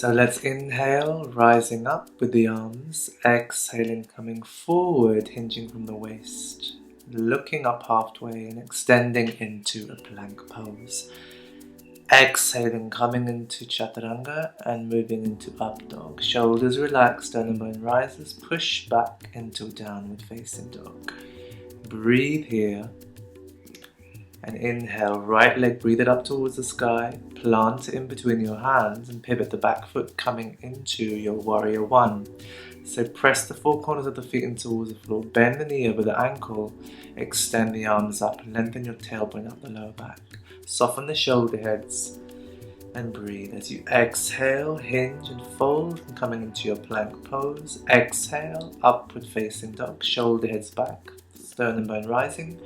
So let's inhale, rising up with the arms, exhaling, coming forward, hinging from the waist, looking up halfway and extending into a plank pose. Exhaling, coming into Chaturanga and moving into up dog. Shoulders relaxed, sternum bone rises, push back into downward facing dog. Breathe here. And inhale, right leg, breathe it up towards the sky, plant it in between your hands and pivot the back foot coming into your warrior one. So press the four corners of the feet in towards the floor, bend the knee over the ankle, extend the arms up, lengthen your tailbone up the lower back. Soften the shoulder heads and breathe as you exhale, hinge and fold, and coming into your plank pose. Exhale, upward facing dog, shoulder heads back, sternum bone rising.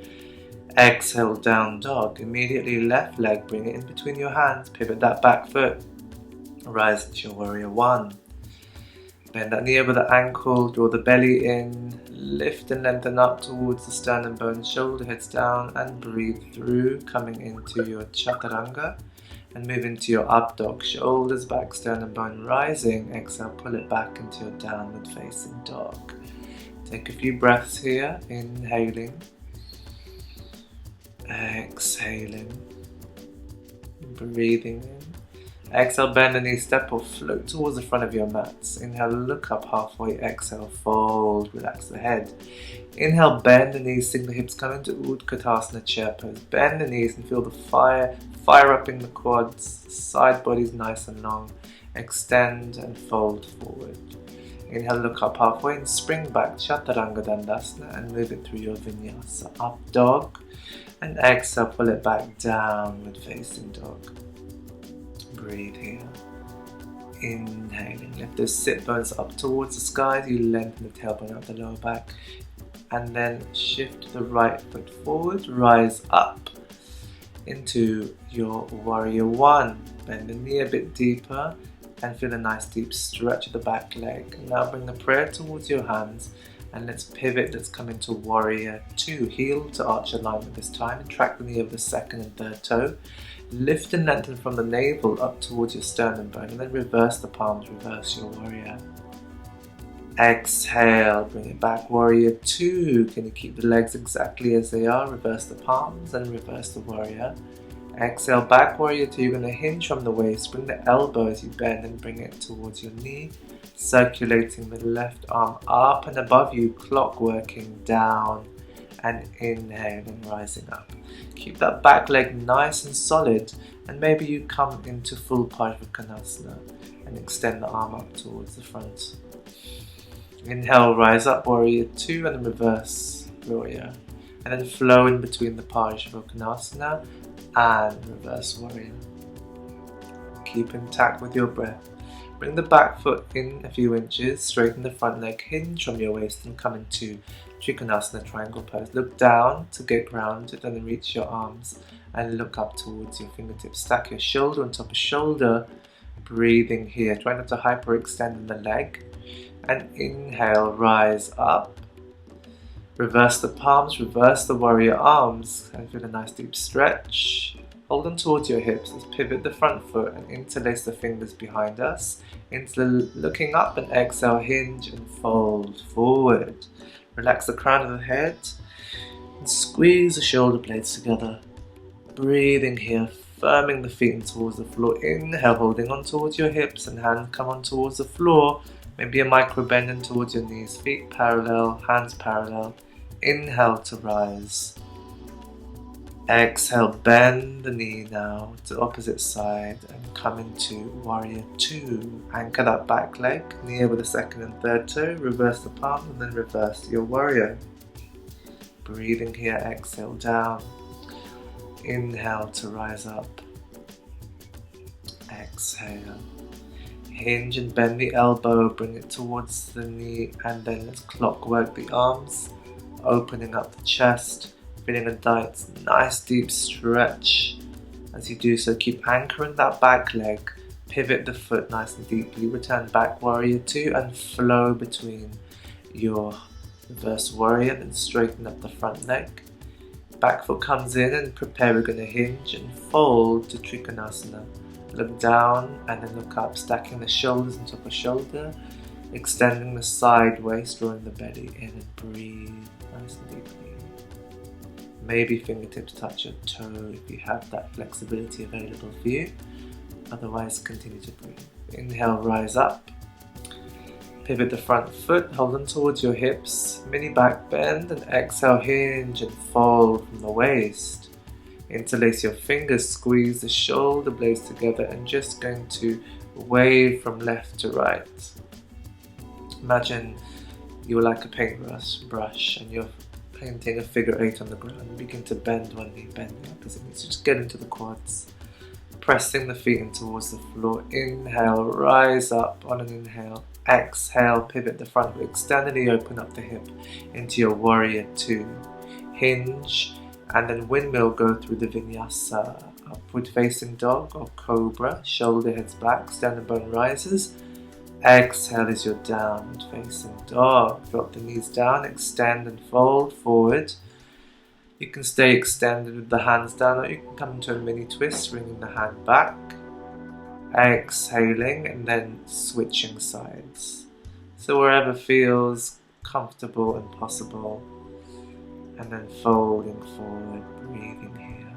Exhale, down dog. Immediately left leg, bring it in between your hands, pivot that back foot, rise into your warrior one. Bend that knee over the ankle, draw the belly in, lift and lengthen up towards the sternum bone, shoulder heads down and breathe through, coming into your Chaturanga and move into your up dog, shoulders back, sternum bone rising. Exhale, pull it back into your downward facing dog. Take a few breaths here, inhaling. Exhaling, breathing in. Exhale, bend the knee, step or float towards the front of your mats. Inhale, look up halfway. Exhale, fold, relax the head. Inhale, bend the knees, sink the hips, come into Utkatasana chair pose. Bend the knees and feel the fire up in the quads. Side body's nice and long. Extend and fold forward. Inhale, look up halfway and spring back, Chaturanga Dandasana, and move it through your vinyasa. Up dog. And exhale, pull it back, downward facing dog. Breathe here. Inhaling, lift those sit bones up towards the sky as you lengthen the tailbone out the lower back. And then shift the right foot forward, rise up into your warrior one. Bend the knee a bit deeper and feel a nice deep stretch of the back leg. And now bring the prayer towards your hands. And let's pivot, let's come into warrior two. Heel to arch alignment this time and track the knee over the second and third toe. Lift and lengthen from the navel up towards your sternum bone and then reverse the palms, reverse your warrior. Exhale, bring it back, warrior two. Can you keep the legs exactly as they are? Reverse the palms and reverse the warrior. Exhale, back warrior two. You're going to hinge from the waist, bring the elbow as you bend and bring it towards your knee. Circulating the left arm up and above you, clock working down and inhaling, rising up. Keep that back leg nice and solid and maybe you come into full Parvakonasana and extend the arm up towards the front. Inhale, rise up, warrior two, and then reverse warrior. And then flow in between the Parvakonasana and reverse warrior. Keep intact with your breath. Bring the back foot in a few inches, straighten the front leg, hinge from your waist and come into Trikonasana triangle pose. Look down to get grounded and then reach your arms and look up towards your fingertips. Stack your shoulder on top of shoulder, breathing here. Try not to hyperextend in the leg. And inhale, rise up. Reverse the palms, reverse the warrior arms and feel a nice deep stretch. Hold on towards your hips, let's pivot the front foot and interlace the fingers behind us. Looking up and exhale, hinge and fold forward. Relax the crown of the head and squeeze the shoulder blades together. Breathing here, firming the feet in towards the floor. Inhale, holding on towards your hips and hands come on towards the floor. Maybe a micro bend in towards your knees, feet parallel, hands parallel. Inhale to rise. Exhale, bend the knee now to the opposite side and come into warrior two. Anchor that back leg, knee over the second and third toe, reverse the palm and then reverse your warrior. Breathing here, exhale down. Inhale to rise up. Exhale. Hinge and bend the elbow, bring it towards the knee and then let's clockwork the arms, opening up the chest. Feeling a nice deep stretch. As you do so, keep anchoring that back leg. Pivot the foot nice and deeply. Return back warrior two and flow between your reverse warrior and straighten up the front leg. Back foot comes in and prepare. We're going to hinge and fold to Trikonasana. Look down and then look up, stacking the shoulders on top of shoulder, extending the side waist, drawing the belly in, and breathe nice and deeply. Maybe fingertips touch your toe if you have that flexibility available for you. Otherwise, continue to breathe. Inhale, rise up. Pivot the front foot, hold on towards your hips, mini back bend, and exhale, hinge and fold from the waist. Interlace your fingers, squeeze the shoulder blades together, and just going to wave from left to right. Imagine you're like a paintbrush and you're painting a figure 8 on the ground. Begin to bend one knee, bend the opposite knee. So just get into the quads. Pressing the feet in towards the floor. Inhale, rise up on an inhale. Exhale, pivot the front foot, extend the knee, open up the hip into your warrior 2. Hinge and then windmill, go through the vinyasa. Upward facing dog or cobra, shoulder heads back, sternum rises. Exhale as your downward facing dog. Drop the knees down, extend and fold forward. You can stay extended with the hands down, or you can come into a mini twist, bringing the hand back. Exhaling and then switching sides. So wherever feels comfortable and possible. And then folding forward, breathing here.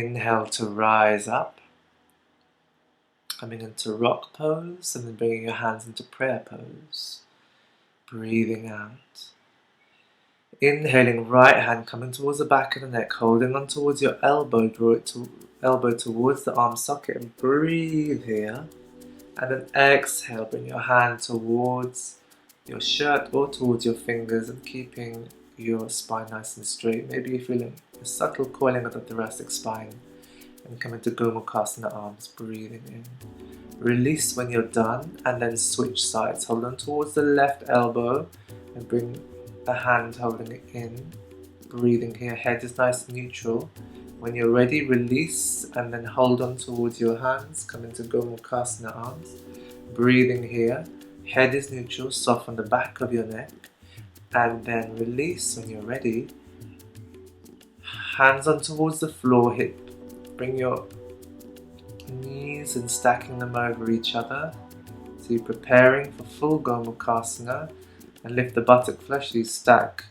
Inhale to rise up. Coming into rock pose and then bringing your hands into prayer pose. Breathing out. Inhaling, right hand coming towards the back of the neck, holding on towards your elbow, draw it to elbow towards the arm socket and breathe here. And then exhale, bring your hand towards your shirt or towards your fingers and keeping your spine nice and straight. Maybe you're feeling a subtle coiling of the thoracic spine. And come into Gomukhasana, arms, breathing in. Release when you're done and then switch sides. Hold on towards the left elbow and bring the hand holding it in. Breathing here, head is nice and neutral. When you're ready, release and then hold on towards your hands. Come into Gomukhasana, arms. Breathing here, head is neutral, soften the back of your neck. And then release when you're ready. Hands on towards the floor, hip. Bring your knees and stacking them over each other. So you're preparing for full Gomukhasana. And lift the buttock flesh, you stacking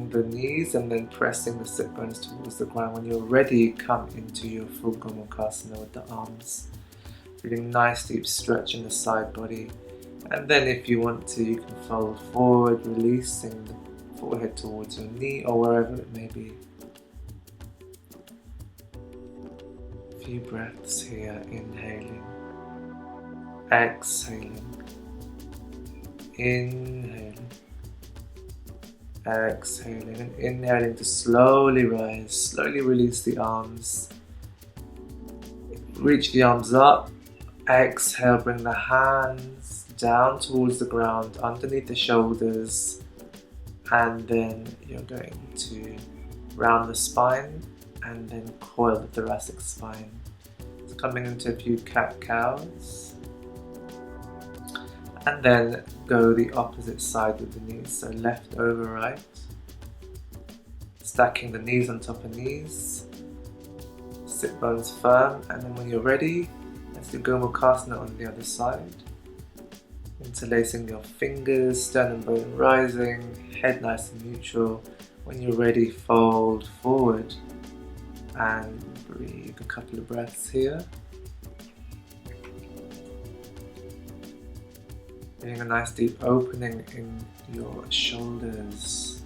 the knees and then pressing the sit bones towards the ground. When you're ready, come into your full Gomukhasana with the arms. Feeling nice deep stretch in the side body. And then if you want to, you can fold forward, releasing the forehead towards your knee or wherever it may be. Few breaths here, inhaling, exhaling, inhaling, exhaling, and inhaling to slowly rise, slowly release the arms, reach the arms up, exhale, bring the hands down towards the ground, underneath the shoulders, and then you're going to round the spine and then coil the thoracic spine. So coming into a few cat-cows. And then go the opposite side with the knees, so left over right. Stacking the knees on top of knees. Sit bones firm, and then when you're ready, let's do Gomukhasana on the other side. Interlacing your fingers, sternum bone rising, head nice and neutral. When you're ready, fold forward and breathe a couple of breaths here. Getting a nice deep opening in your shoulders.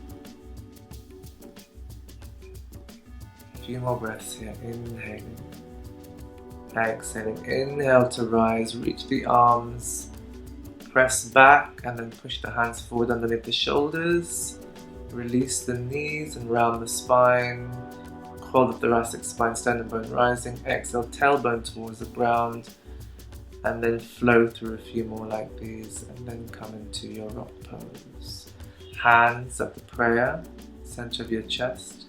A few more breaths here, inhaling, exhaling. Inhale to rise, reach the arms, press back and then push the hands forward underneath the shoulders. Release the knees and round the spine. Coil the thoracic spine, sternum bone rising. Exhale, tailbone towards the ground. And then flow through a few more like these. And then come into your rock pose. Hands at the prayer, center of your chest.